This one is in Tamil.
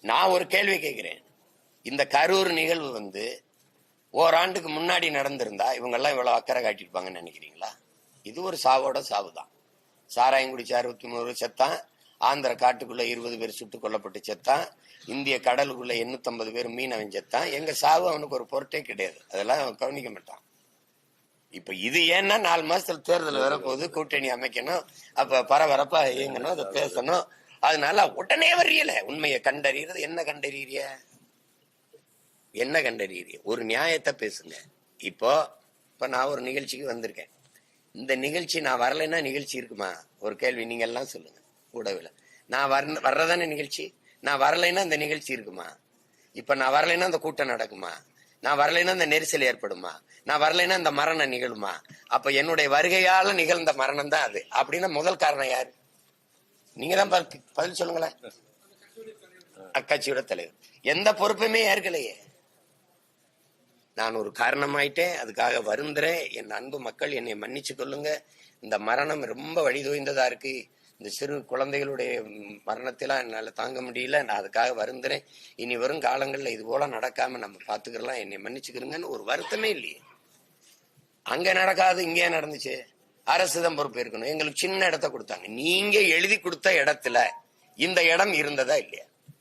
நான் ஒரு கேள்வி கேட்கிறேன். இந்த கரூர் நிகழ்வு ஓராண்டுக்கு முன்னாடி நடந்திருந்தா இவங்க எல்லாம் இவ்வளவு அக்கறை காட்டியிருப்பாங்கன்னு நினைக்கிறீங்களா? இது ஒரு சாவோட சாவுதான். சாராயம் குடிச்சு 63 செத்தான், ஆந்திர காட்டுக்குள்ள 20 பேர் சுட்டுக் கொல்லப்பட்டு செத்தான், இந்திய கடலுக்குள்ள 850 பேர் மீனவன் செத்தான். எங்க சாவு அவனுக்கு ஒரு பொருட்டே கிடையாது, அதெல்லாம் அவன் கவனிக்க மாட்டான். இப்ப இது ஏன்னா 4 மாசத்துல தேர்தல் வரப்போகுது, கூட்டணி அமைக்கணும், அப்ப பரபரப்பா இயங்கணும், அதை பேசணும். அதனால உடனே வரியல. உண்மையை கண்டறியறது. என்ன கண்டறிய? என்ன கண்டறிய? ஒரு நியாயத்தை பேசுங்க. இப்போ நான் ஒரு நிகழ்ச்சிக்கு வந்திருக்கேன். இந்த நிகழ்ச்சி நான் வரலைன்னா நிகழ்ச்சி இருக்குமா? ஒரு கேள்வி நீங்க எல்லாம் சொல்லுங்க. கூடவில்லை, நான் வர்றதானே நிகழ்ச்சி. நான் வரலைன்னா இந்த நிகழ்ச்சி இருக்குமா? இப்ப நான் வரலைன்னா அந்த கூட்டம் நடக்குமா? நான் வரலைன்னா இந்த நெரிசல் ஏற்படுமா? நான் வரலைன்னா இந்த மரணம் நிகழுமா? அப்ப என்னுடைய வருகையால நிகழ்ந்த மரணம் தான் அது. அப்படின்னா முதல் காரணம் யாரு? நீங்க தான் பதில் சொல்லுங்களேன். அக்கட்சியோட தலைவர் எந்த பொறுப்புமே ஏற்கலையே. நான் ஒரு காரணமாயிட்டேன், அதுக்காக வருந்துறேன். என் அன்பு மக்கள் என்னை மன்னிச்சு கொள்ளுங்க. இந்த மரணம் ரொம்ப வழிதோய்ந்ததா இருக்கு. இந்த சிறு குழந்தைகளுடைய மரணத்தெல்லாம் என்னால தாங்க முடியல. நான் அதுக்காக வருந்துறேன். இனி வரும் காலங்கள்ல இது போல நடக்காம நம்ம பாத்துக்கலாம், என்னை மன்னிச்சுக்கிறோங்கன்னு ஒரு வருத்தமே இல்லையே. அங்க நடக்காது, இங்கே நடந்துச்சு. அரசு தான் பொறுப்பு இருக்கணும். எங்களுக்கு சின்ன இடத்த கொடுத்தாங்க. நீங்க எழுதி கொடுத்த இடத்துல இந்த இடம் இருந்ததா இல்லையா?